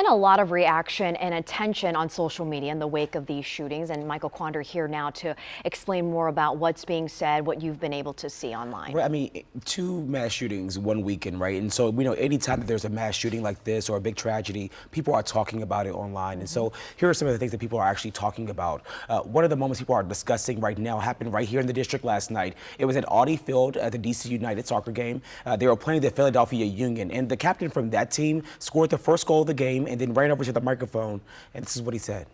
Been a lot of reaction and attention on social media in the wake of these shootings, and Michael Quander here now to explain more about what's being said, what you've been able to see online. Right, I mean, 2 mass shootings one weekend, right? And so we know anytime that there's a mass shooting like this or a big tragedy, people are talking about it online. And so here are some of the things that people are actually talking about. One of the moments people are discussing right now happened right here in the district last night. It was at Audi Field at the DC United soccer game. They were playing the Philadelphia Union, and the captain from that team scored the first goal of the game and then ran over to the microphone, and this is what he said.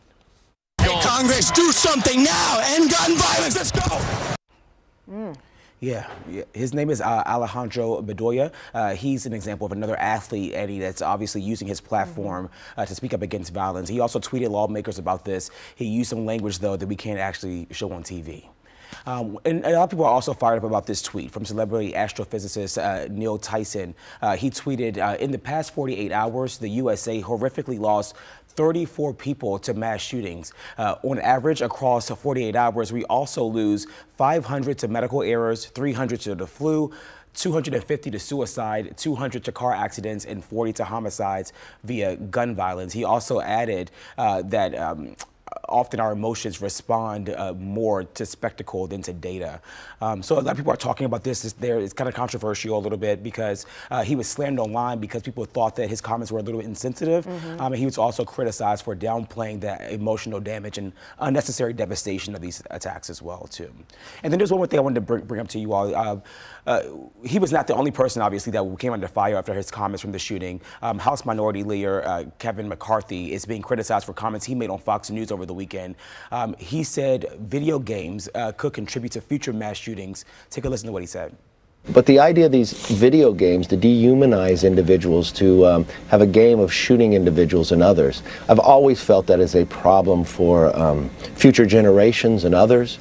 Hey, Congress, do something now! End gun violence, let's go! Yeah, his name is Alejandro Bedoya. He's an example of another athlete, Eddie, that's obviously using his platform to speak up against violence. He also tweeted lawmakers about this. He used some language, though, that we can't actually show on TV. And a lot of people are also fired up about this tweet from celebrity astrophysicist Neil Tyson. He tweeted, in the past 48 hours, the USA horrifically lost 34 people to mass shootings. On average, across 48 hours, we also lose 500 to medical errors, 300 to the flu, 250 to suicide, 200 to car accidents, and 40 to homicides via gun violence. He also added that often our emotions respond more to spectacle than to data. So a lot of people are talking about this. It's kind of controversial a little bit because he was slammed online because people thought that his comments were a little insensitive. And he was also criticized for downplaying the emotional damage and unnecessary devastation of these attacks as well, too. And then there's one more thing I wanted to bring up to you all. He was not the only person, obviously, that came under fire after his comments from the shooting. House Minority Leader Kevin McCarthy is being criticized for comments he made on Fox News over the weekend. He said video games could contribute to future mass shootings. Take a listen to what he said. But the idea of these video games to dehumanize individuals, to have a game of shooting individuals and others, I've always felt that is a problem for future generations and others.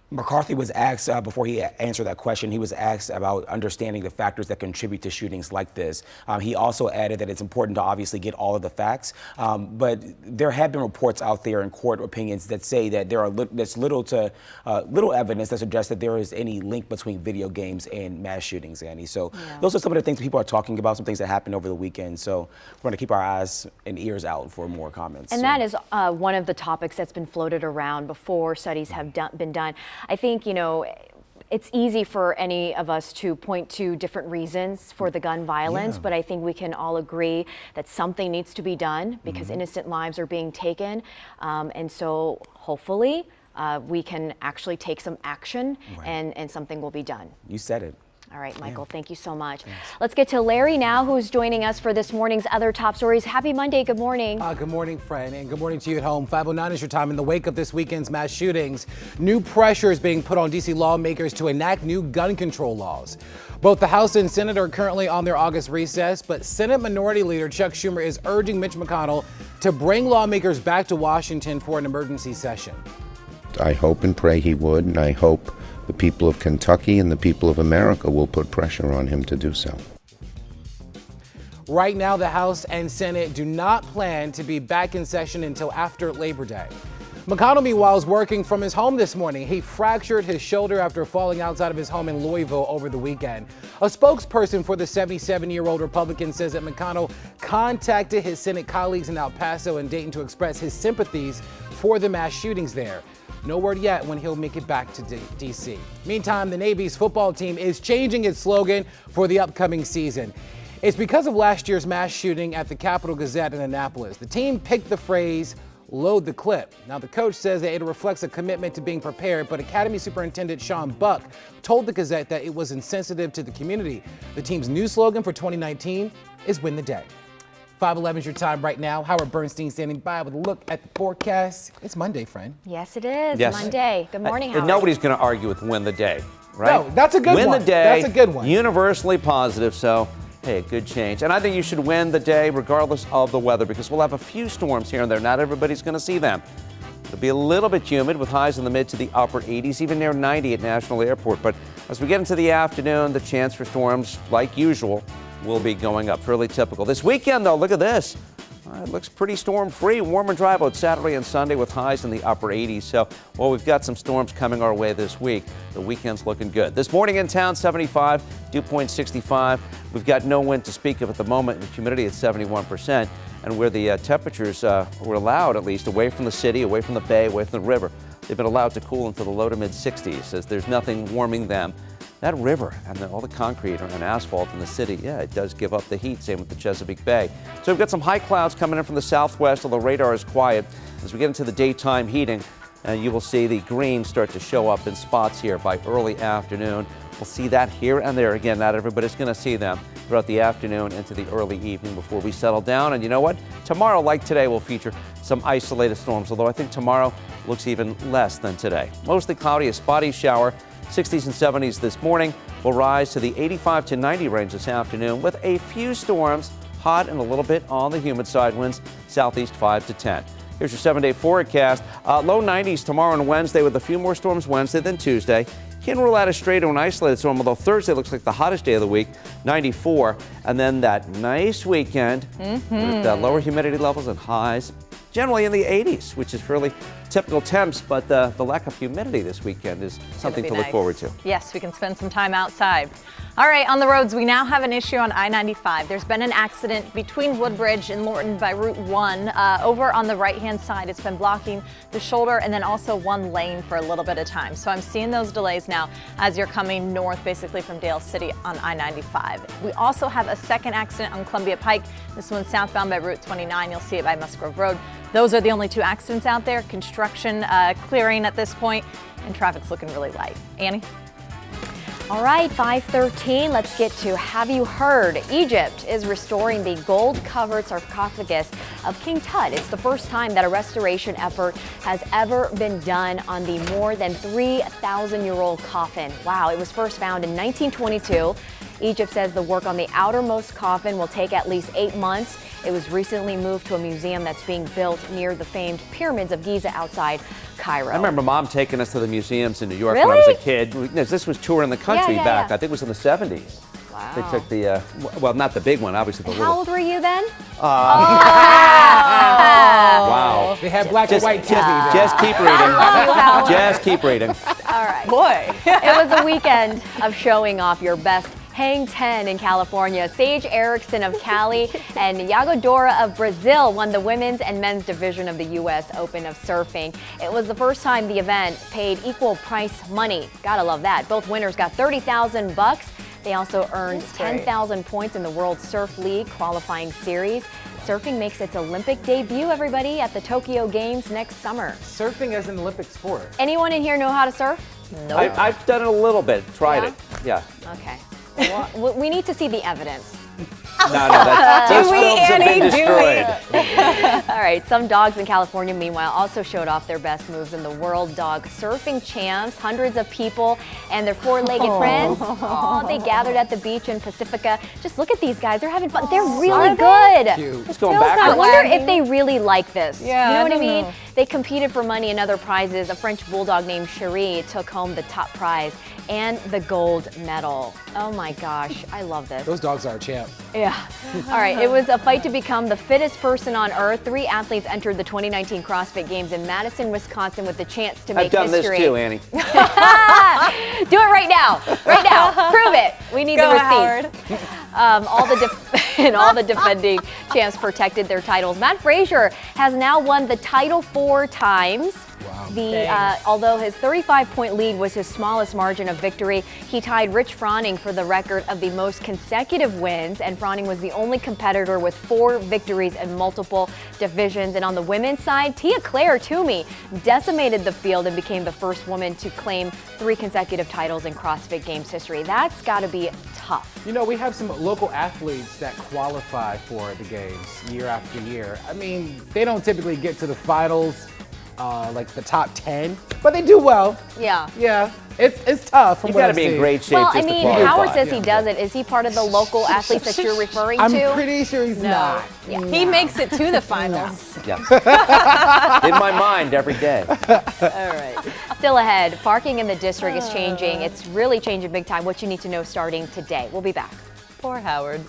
McCarthy was asked, before he answered that question, he was asked about understanding the factors that contribute to shootings like this. He also added that it's important to obviously get all of the facts, but there have been reports out there in court opinions that say that there's little evidence that suggests that there is any link between video games and mass shootings, Annie. So those are some of the things people are talking about, some things that happened over the weekend. So we're going to keep our eyes and ears out for more comments. And that is one of the topics that's been floated around before studies have been done. I think, you know, it's easy for any of us to point to different reasons for the gun violence, but I think we can all agree that something needs to be done because innocent lives are being taken. And so hopefully we can actually take some action and something will be done. You said it. All right, Michael, thank you so much. Thanks. Let's get to Larry now, who's joining us for this morning's other top stories. Happy Monday. Good morning. Good morning, Fran, and good morning to you at home. 5:09 is your time. In the wake of this weekend's mass shootings, new pressure is being put on D.C. lawmakers to enact new gun control laws. Both the House and Senate are currently on their August recess, but Senate Minority Leader Chuck Schumer is urging Mitch McConnell to bring lawmakers back to Washington for an emergency session. I hope and pray he would, and I hope the people of Kentucky and the people of America will put pressure on him to do so. Right now, the House and Senate do not plan to be back in session until after Labor Day. McConnell, meanwhile, is working from his home this morning. He fractured his shoulder after falling outside of his home in Louisville over the weekend. A spokesperson for the 77-year-old Republican says that McConnell contacted his Senate colleagues in El Paso and Dayton to express his sympathies for the mass shootings there. No word yet when he'll make it back to D.C. Meantime, the Navy's football team is changing its slogan for the upcoming season. It's because of last year's mass shooting at the Capitol Gazette in Annapolis. The team picked the phrase, "load the clip." Now, the coach says that it reflects a commitment to being prepared, but Academy Superintendent Sean Buck told the Gazette that it was insensitive to the community. The team's new slogan for 2019 is "Win the Day." 5:11 is your time right now. Howard Bernstein standing by with a look at the forecast. It's Monday, friend. Yes, it is. Yes. Monday. Good morning, Howard. Nobody's going to argue with "win the day," right? No, that's a good one. Win the day. That's a good one. Universally positive, so hey, a good change. And I think you should win the day regardless of the weather because we'll have a few storms here and there. Not everybody's going to see them. It'll be a little bit humid with highs in the mid to the upper 80s, even near 90 at National Airport. But as we get into the afternoon, the chance for storms, like usual, will be going up. Fairly typical. This weekend, though, look at this. It looks pretty storm-free. Warm and dry both Saturday and Sunday with highs in the upper 80s. So, well, we've got some storms coming our way this week. The weekend's looking good. This morning in town, 75, dew point 65. We've got no wind to speak of at the moment, with humidity at 71%. And where the temperatures were allowed, at least, away from the city, away from the bay, away from the river, they've been allowed to cool into the low to mid 60s, as there's nothing warming them. That river and all the concrete and asphalt in the city, yeah, it does give up the heat, same with the Chesapeake Bay. So we've got some high clouds coming in from the southwest, although radar is quiet. As we get into the daytime heating, you will see the green start to show up in spots here by early afternoon. We'll see that here and there. Again, not everybody's going to see them throughout the afternoon into the early evening before we settle down. And you know what? Tomorrow, like today, will feature some isolated storms, although I think tomorrow looks even less than today. Mostly cloudy, a spotty shower. 60s and 70s this morning will rise to the 85 to 90 range this afternoon with a few storms, hot and a little bit on the humid side, winds southeast 5 to 10. Here's your 7-day forecast. Low 90s tomorrow and Wednesday with a few more storms Wednesday than Tuesday. Can't rule out a stray to an isolated storm, although Thursday looks like the hottest day of the week, 94. And then that nice weekend with lower humidity levels and highs generally in the 80s, which is fairly typical temps, but the lack of humidity this weekend is something to look forward to. Yes, we can spend some time outside. All right, on the roads, we now have an issue on I-95. There's been an accident between Woodbridge and Lorton by Route 1. Over on the right-hand side, it's been blocking the shoulder and then also one lane for a little bit of time. So I'm seeing those delays now as you're coming north, basically from Dale City on I-95. We also have a second accident on Columbia Pike. This one's southbound by Route 29. You'll see it by Musgrove Road. Those are the only two accidents out there. Construction clearing at this point, and traffic's looking really light. Annie? All right, 5:13. Let's get to Have You Heard? Egypt is restoring the gold-covered sarcophagus of King Tut. It's the first time that a restoration effort has ever been done on the more than 3,000-year-old coffin. Wow, it was first found in 1922. Egypt says the work on the outermost coffin will take at least 8 months. It was recently moved to a museum that's being built near the famed pyramids of Giza outside Cairo. I remember Mom taking us to the museums in New York when I was a kid. This was touring the country back, I think it was in the 70s. Wow. They took the, well, not the big one, obviously, the little. How old were you then? Wow. They had black and white TV then. Just keep reading. Just keep reading. All right. Boy. It was a weekend of showing off your best Hang 10 in California. Sage Erickson of Cali and Yago Dora of Brazil won the women's and men's division of the U.S. Open of Surfing. It was the first time the event paid equal price money. Gotta love that. Both winners got $30,000. They also earned 10,000 points in the World Surf League qualifying series. Surfing makes its Olympic debut, everybody, at the Tokyo Games next summer. Surfing as an Olympic sport. Anyone in here know how to surf? No. I've done it a little bit, tried it. Yeah. Okay. Well, we need to see the evidence. No, those films have been destroyed. All right, some dogs in California, meanwhile, also showed off their best moves in the World Dog Surfing Champs. Hundreds of people and their four-legged friends, they gathered at the beach in Pacifica. Just look at these guys. They're having fun. They're really good. Just going backwards. I wonder if they really like this. Yeah, you know what I I mean? don't know. They competed for money and other prizes. A French bulldog named Cherie took home the top prize and the gold medal. Oh my gosh, I love this. Those dogs are a champ. Yeah. All right. It was a fight to become the fittest person on earth. 3 athletes entered the 2019 CrossFit Games in Madison, Wisconsin, with the chance to make I've done history. this too, Annie. Do it right now. Right now. Prove it. We need Go, the receipt. Howard. All the defending champs protected their titles. Matt Frazier has now won the title 4 times. Wow. Although his 35-point lead was his smallest margin of victory, he tied Rich Froning for the record of the most consecutive wins, and Froning was the only competitor with 4 victories in multiple divisions. And on the women's side, Tia-Claire Toomey decimated the field and became the first woman to claim 3 consecutive titles in CrossFit Games history. That's got to be tough. You know, we have some local athletes that qualify for the games year after year. I mean, they don't typically get to the finals, like the top 10, but they do well. Yeah. Yeah, it's tough. You got to be in great shape Well, I just to mean, qualify. Howard says he does it. Is he part of the local athletes that you're referring to? I'm pretty sure he's not. Yeah. He makes it to the finals. Yeah. In my mind every day. All right. Still ahead, parking in the district is changing. It's really changing big time. What you need to know starting today. We'll be back. Poor Howard.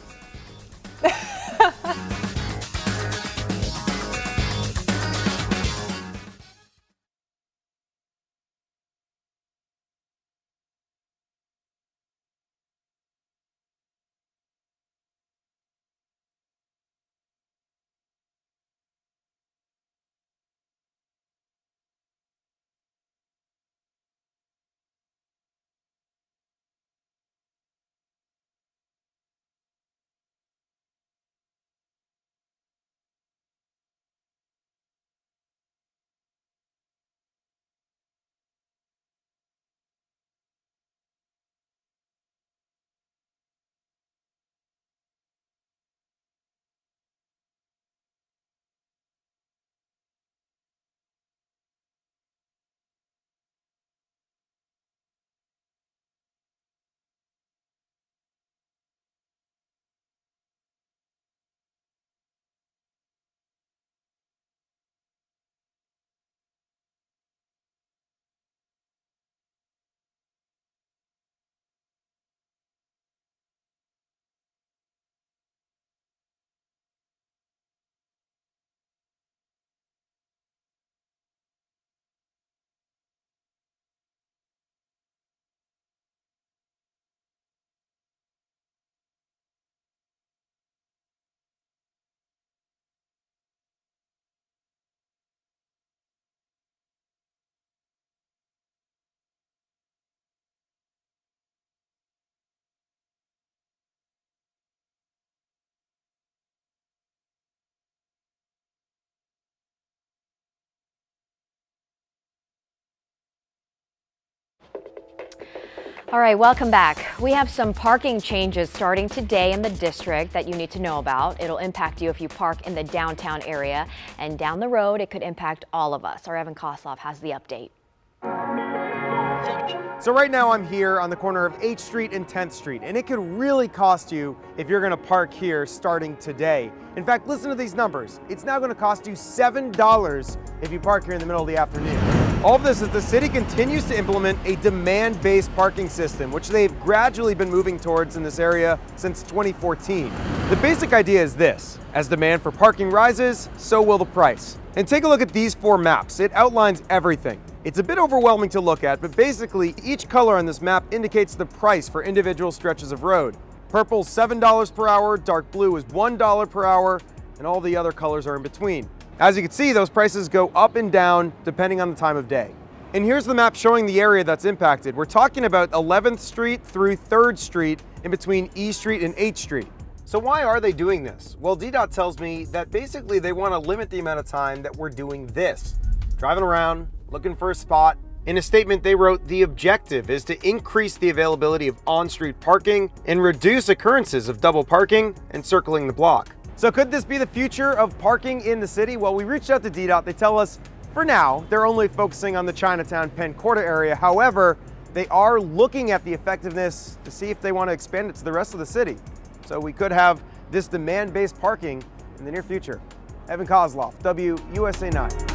All right, welcome back. We have some parking changes starting today in the district that you need to know about. It'll impact you if you park in the downtown area, and down the road, it could impact all of us. Our Evan Kosloff has the update. So right now I'm here on the corner of 8th Street and 10th Street, and it could really cost you if you're going to park here starting today. In fact, listen to these numbers. It's now going to cost you $7 if you park here in the middle of the afternoon. All of this as the city continues to implement a demand-based parking system, which they've gradually been moving towards in this area since 2014. The basic idea is this: as demand for parking rises, so will the price. And take a look at these 4 maps. It outlines everything. It's a bit overwhelming to look at, but basically each color on this map indicates the price for individual stretches of road. Purple is $7 per hour, dark blue is $1 per hour, and all the other colors are in between. As you can see, those prices go up and down depending on the time of day. And here's the map showing the area that's impacted. We're talking about 11th Street through 3rd Street in between E Street and 8th Street. So why are they doing this? Well, DDOT tells me that basically they want to limit the amount of time that we're doing this. Driving around, looking for a spot. In a statement they wrote, the objective is to increase the availability of on-street parking and reduce occurrences of double parking and circling the block. So could this be the future of parking in the city? Well, we reached out to DDOT. They tell us for now, they're only focusing on the Chinatown Penn Quarter area. However, they are looking at the effectiveness to see if they want to expand it to the rest of the city. So we could have this demand-based parking in the near future. Evan Kosloff, WUSA 9.